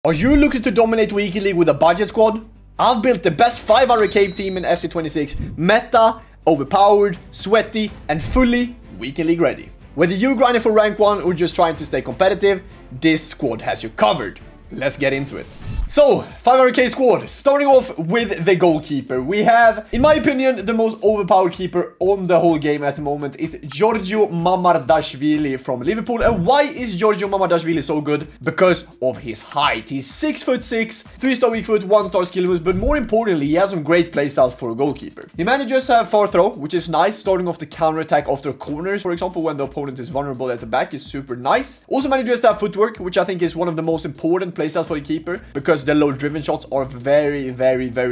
Are you looking to dominate Weekend League with a budget squad? I've built the best 500 cave team in FC26, meta, overpowered, sweaty, and fully Weekend League ready. Whether you're grinding for rank 1 or just trying to stay competitive, this squad has you covered. Let's get into it. So, 500k squad, starting off with the goalkeeper. We have, in my opinion, the most overpowered keeper on the whole game at the moment is Giorgio Mamardashvili from Liverpool. And why is Giorgio Mamardashvili so good? Because of his height. He's 6'6", 3-star weak foot, 1-star skill boost, but more importantly, he has some great playstyles for a goalkeeper. He manages to have far throw, which is nice, starting off the counter-attack after corners, for example, when the opponent is vulnerable at the back is super nice. Also manages to have footwork, which I think is one of the most important playstyles for the keeper, because the low driven shots are very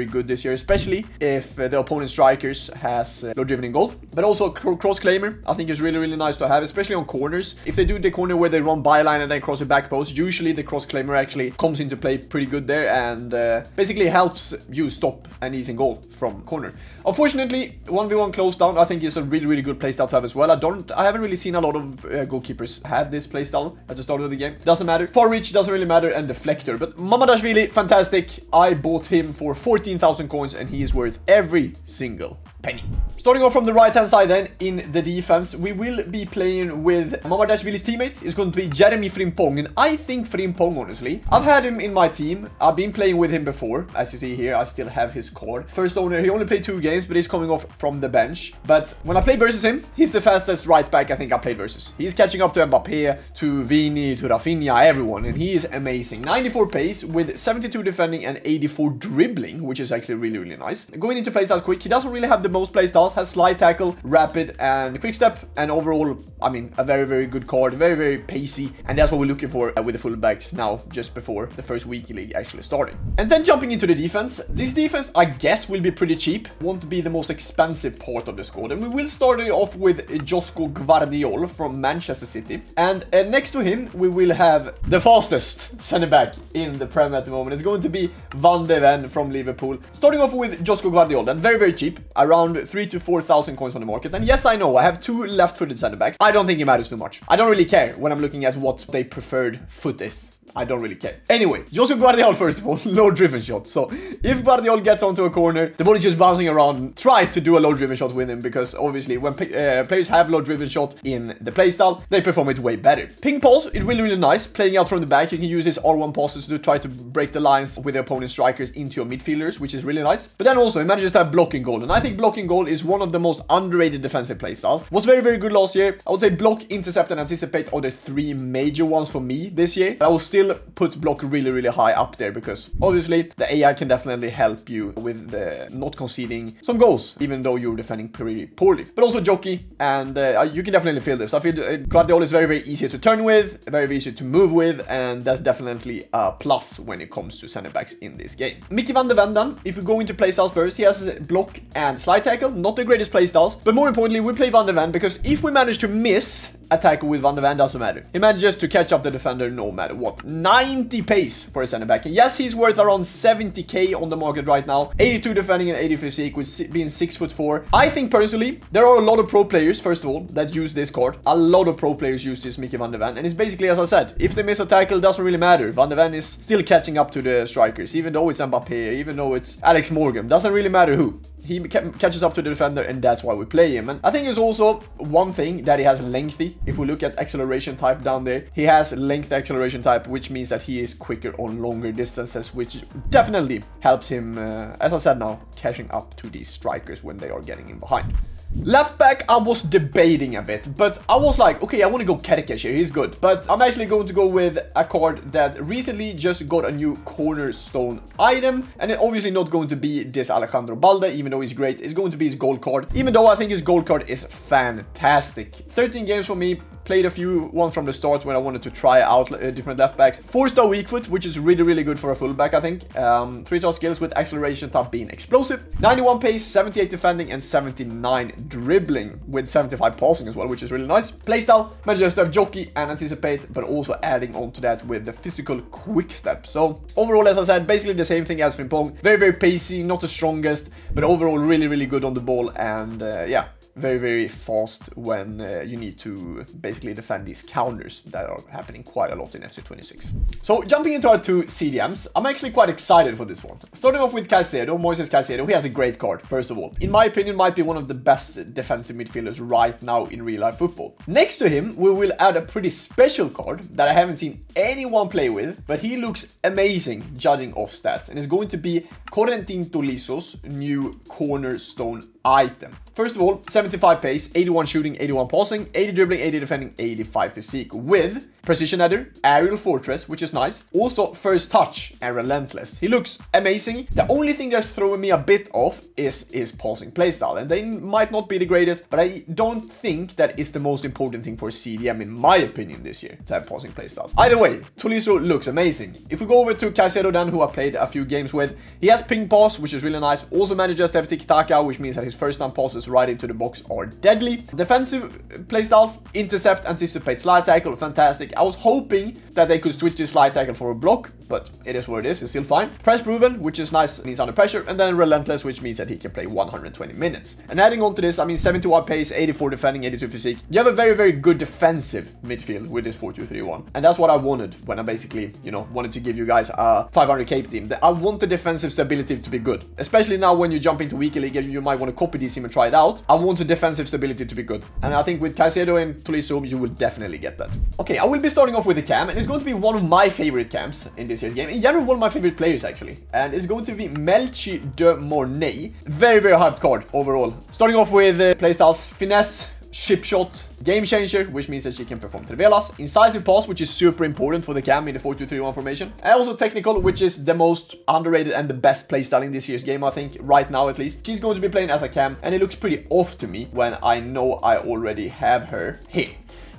good this year, especially if the opponent strikers has low driven in goal. But also cross claimer I think is really nice to have, especially on corners. If they do the corner where they run byline and then cross the back post, usually the cross claimer actually comes into play pretty good there and basically helps you stop an easy goal from corner. Unfortunately, 1v1 close down I think is a really good playstyle to have as well. I haven't really seen a lot of goalkeepers have this playstyle at the start of the game. Doesn't matter. Far reach doesn't really matter, and deflector. But Mamardashvili, fantastic. I bought him for 14,000 coins and he is worth every single penny. Starting off from the right hand side then, in the defense, we will be playing with Mamardashvili's teammate. Is going to be Jeremy Frimpong, and I think Frimpong, honestly, I've had him in my team. I've been playing with him before. As you see here, I still have his card. First owner, he only played 2 games, but he's coming off from the bench. But when I play versus him, he's the fastest right back I think I played versus. He's catching up to Mbappe, to Vini, to Rafinha, everyone, and he is amazing. 94 pace with 72 defending and 84 dribbling, which is actually really nice. Going into playstyles quick, he doesn't really have the most playstyles, has slide tackle, rapid, and quick step, and overall, I mean, a very good card, very pacey, and that's what we're looking for with the fullbacks now, just before the first week league actually starting. And then jumping into the defense, this defense I guess will be pretty cheap, won't be the most expensive part of the squad, and we will start it off with Josko Gvardiol from Manchester City, and next to him we will have the fastest center back in the Prem at the moment. It's going to be Van de Ven from Liverpool. Starting off with Josko Gvardiol, and very cheap, around 3,000 to 4,000 coins on the market. And yes, I know I have 2 left-footed center backs. I don't think it matters too much. I don't really care when I'm looking at what their preferred foot is. I don't really care. Anyway, Josko Gvardiol, first of all, low driven shot. So if Gvardiol gets onto a corner, the ball is just bouncing around. Try to do a low driven shot with him, because obviously when players have low driven shot in the playstyle, they perform it way better. Ping pulse, it's really nice. Playing out from the back, you can use his R1 passes to try to break the lines with the opponent's strikers into your midfielders, which is really nice. But then also, he manages to have blocking goal, and I think blocking goal is one of the most underrated defensive playstyles. Was very good last year. I would say block, intercept, and anticipate are the 3 major ones for me this year. But I will still put block really high up there, because obviously the AI can definitely help you with not conceding some goals, even though you're defending pretty poorly. But also jockey, and you can definitely feel this. I feel Gvardiol is very easy to turn with, very easy to move with, and that's definitely a plus when it comes to center backs in this game. Mickey van de Ven then, if we go into playstyles first, he has block and slide tackle, not the greatest playstyles, but more importantly, we play Van de Ven because if we manage to miss a tackle with Van de Ven, doesn't matter. He manages to catch up the defender no matter what. 90 pace for a center back. And yes, he's worth around 70k on the market right now. 82 defending and 80 physique, with being 6'4". I think personally, there are a lot of pro players, first of all, that use this card. A lot of pro players use this Mickey van de Ven. And it's basically, as I said, if they miss a tackle, doesn't really matter. Van de Ven is still catching up to the strikers, even though it's Mbappe, even though it's Alex Morgan. Doesn't really matter who. He catches up to the defender, and that's why we play him. And I think it's also one thing that he has lengthy. If we look at acceleration type down there, he has length acceleration type, which means that he is quicker on longer distances, which definitely helps him, as I said now, catching up to these strikers when they are getting in behind. Left back, I was debating a bit, but I was like, okay, I want to go Kerkesh here, he's good. But I'm actually going to go with a card that recently just got a new cornerstone item, and it's obviously not going to be this Alejandro Balde, even though he's great. It's going to be his gold card, even though I think his gold card is fantastic. 13 games for me. Played a few ones from the start when I wanted to try out different left backs. 4-star weak foot, which is really good for a fullback, I think. 3-star skills with acceleration type being explosive. 91 pace, 78 defending, and 79 dribbling, with 75 passing as well, which is really nice. Playstyle, manages to have jockey and anticipate, but also adding on to that with the physical quick step. So overall, as I said, basically the same thing as Frimpong. Very pacey, not the strongest, but overall really good on the ball, and yeah. very, very fast when you need to basically defend these counters that are happening quite a lot in FC26. So jumping into our two CDMs, I'm actually quite excited for this one. Starting off with Caicedo, Moises Caicedo, he has a great card, first of all. In my opinion, might be one of the best defensive midfielders right now in real life football. Next to him, we will add a pretty special card that I haven't seen anyone play with, but he looks amazing judging off stats, and it's going to be Corentin Tolisso's new cornerstone item. First of all, 75 pace, 81 shooting, 81 passing, 80 dribbling, 80 defending, 85 physique with precision header, aerial fortress, which is nice. Also, first touch and relentless. He looks amazing. The only thing that's throwing me a bit off is his passing playstyle, and they might not be the greatest, but I don't think that is the most important thing for CDM in my opinion this year, to have passing playstyles. Either way, Tolisso looks amazing. If we go over to Caicedo then, who I played a few games with, he has ping pass, which is really nice. Also manages to have tiki-taka, which means that his first time passes right into the box are deadly. Defensive playstyles, intercept, anticipate, slide tackle, fantastic. I was hoping that they could switch this slide tackle for a block, but it is what it is, it's still fine. Press proven, which is nice, means under pressure, and then relentless, which means that he can play 120 minutes. And adding on to this, I mean 71 pace, 84 defending, 82 physique. You have a very, very good defensive midfield with this 4-2-3-1. And that's what I wanted when I basically, you know, wanted to give you guys a 500 cape team. I want the defensive stability to be good. Especially now when you jump into weekly league, you might want to copy this team and try it out. I want the defensive stability to be good. And I think with Caicedo and Tolisso, you will definitely get that. Okay, I will be starting off with a cam, and it's going to be one of my favorite cams in this year's game. In general, one of my favorite players, actually. And it's going to be Melchi de Mornay. Very, very hyped card overall. Starting off with playstyles, finesse, chip shot, game changer, which means that she can perform trevelas, incisive pass, which is super important for the cam in the 4-2-3-1 formation, and also technical, which is the most underrated and the best playstyle in this year's game, I think, right now at least. She's going to be playing as a cam, and it looks pretty off to me when I know I already have her here.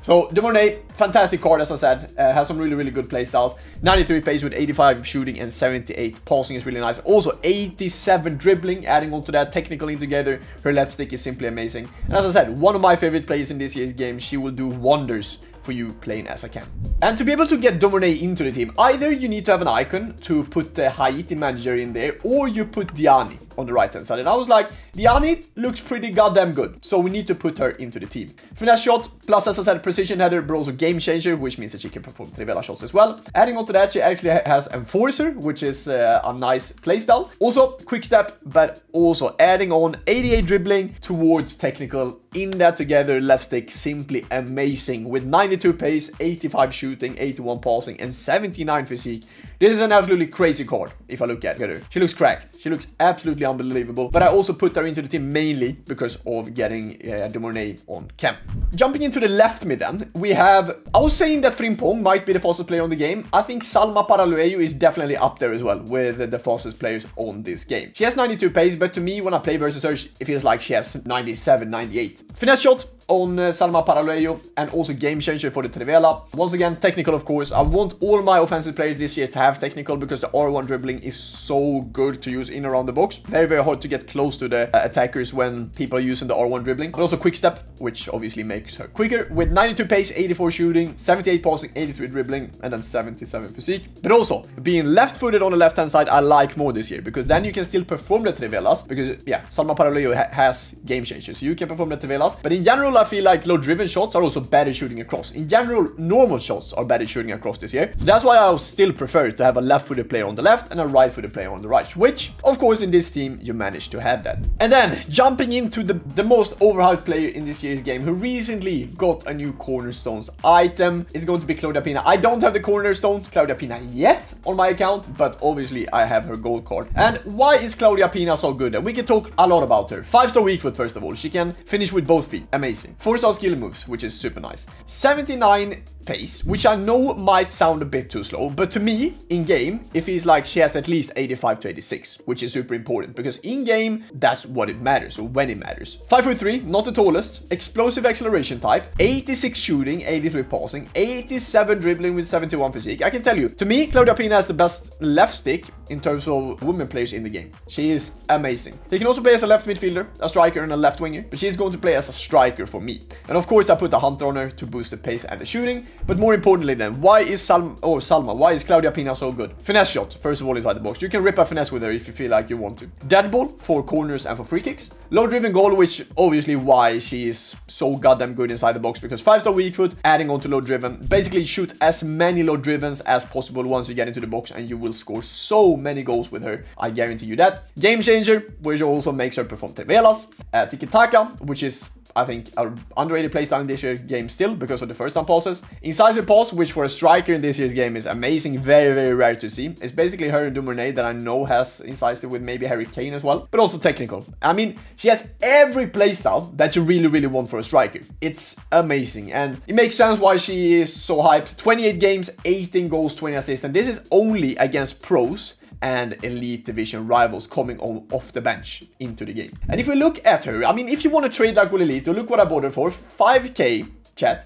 So, De Mornay, fantastic card, as I said, has some really, really good playstyles. 93 pace with 85 shooting and 78 passing is really nice. Also, 87 dribbling, adding on to that, technical in together. Her left stick is simply amazing. And as I said, one of my favorite players in this year's game. She will do wonders for you playing as a cam. And to be able to get De Mornay into the team, either you need to have an icon to put the Haiti manager in there, or you put Diani on the right hand side. And I was like, Diani looks pretty goddamn good, so we need to put her into the team. Finesse shot, plus as I said, precision header, but also game changer, which means that she can perform trivela shots as well. Adding on to that, she actually has enforcer, which is a nice playstyle. Also quick step, but also adding on 88 dribbling towards technical. In that together, left stick simply amazing with 92 pace, 85 shooting, 81 passing, and 79 physique. This is an absolutely crazy card if I look at her. She looks cracked. She looks absolutely unbelievable. But I also put her into the team mainly because of getting De Mornay on cam. Jumping into the left mid then, we have... I was saying that Frimpong might be the fastest player on the game. I think Salma Paralueyu is definitely up there as well with the fastest players on this game. She has 92 pace, but to me, when I play versus her, it feels like she has 97, 98. Finesse shot on Salma Paralueyu, and also game changer for the Trivela. Once again, technical, of course. I want all my offensive players this year to have technical because the R1 dribbling is so good to use in around the box. Very, very hard to get close to the attackers when people are using the R1 dribbling. But also quick step, which obviously makes her quicker, with 92 pace, 84 shooting, 78 passing, 83 dribbling, and then 77 physique. But also, being left-footed on the left-hand side, I like more this year because then you can still perform the Trivelas because, yeah, Salma Paralueyu has game changers. So you can perform the Trivelas. But in general, I feel like low-driven shots are also better shooting across. In general, normal shots are better shooting across this year. So that's why I still prefer to have a left-footed player on the left and a right-footed player on the right, which, of course, in this team, you manage to have that. And then, jumping into the most overhyped player in this year's game, who recently got a new Cornerstones item, is going to be Claudia Pina. I don't have the Cornerstone Claudia Pina yet on my account, but obviously I have her gold card. And why is Claudia Pina so good? And we can talk a lot about her. 5-star weak foot, first of all. She can finish with both feet. Amazing. 4-star skill moves, which is super nice. 79 pace, which I know might sound a bit too slow, but to me, in game, it feels like she has at least 85 to 86, which is super important because in game, that's what it matters, or when it matters. 5'3", not the tallest, explosive acceleration type, 86 shooting, 83 passing, 87 dribbling with 71 physique. I can tell you, to me, Claudia Pina has the best left stick in terms of women players in the game. She is amazing. They can also play as a left midfielder, a striker, and a left winger, but she's going to play as a striker for me. And of course, I put a hunter on her to boost the pace and the shooting. But more importantly then, why is Salma, why is Claudia Pina so good? Finesse shot, first of all, inside the box. You can rip a finesse with her if you feel like you want to. Dead ball for corners and for free kicks. Low driven goal, which obviously why she is so goddamn good inside the box, because 5-star weak foot, adding on to low driven. Basically shoot as many low drivens as possible once you get into the box, and you will score so many goals with her. I guarantee you that. Game changer, which also makes her perform Tevelas. Tiki-taka, which is, I think, an underrated playstyle in this year's game still because of the first time passes. Incisive pass, which for a striker in this year's game is amazing, very, very rare to see. It's basically her and Dumornay that I know has incisive with maybe Harry Kane as well, but also technical. I mean, she has every playstyle that you really, really want for a striker. It's amazing, and it makes sense why she is so hyped. 28 games, 18 goals, 20 assists, and this is only against pros and elite division rivals coming on off the bench into the game. And if we look at her, I mean, if you want to trade like Ollelito, look what I bought her for, 5k, chat.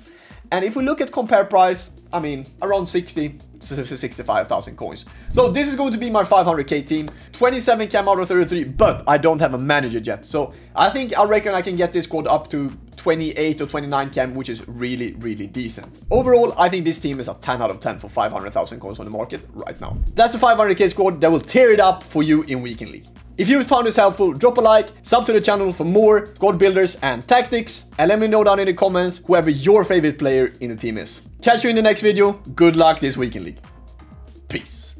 And if we look at compare price, I mean, around 60 to 65,000 coins. So this is going to be my 500k team, 27 cam out of 33, but I don't have a manager yet. So I reckon I can get this squad up to 28 or 29 cam, which is really, really decent. Overall, I think this team is a 10 out of 10 for 500,000 coins on the market right now. That's the 500k squad that will tear it up for you in Weekend League. If you found this helpful, drop a like, sub to the channel for more squad builders and tactics, and let me know down in the comments whoever your favorite player in the team is. Catch you in the next video. Good luck this Weekend League. Peace.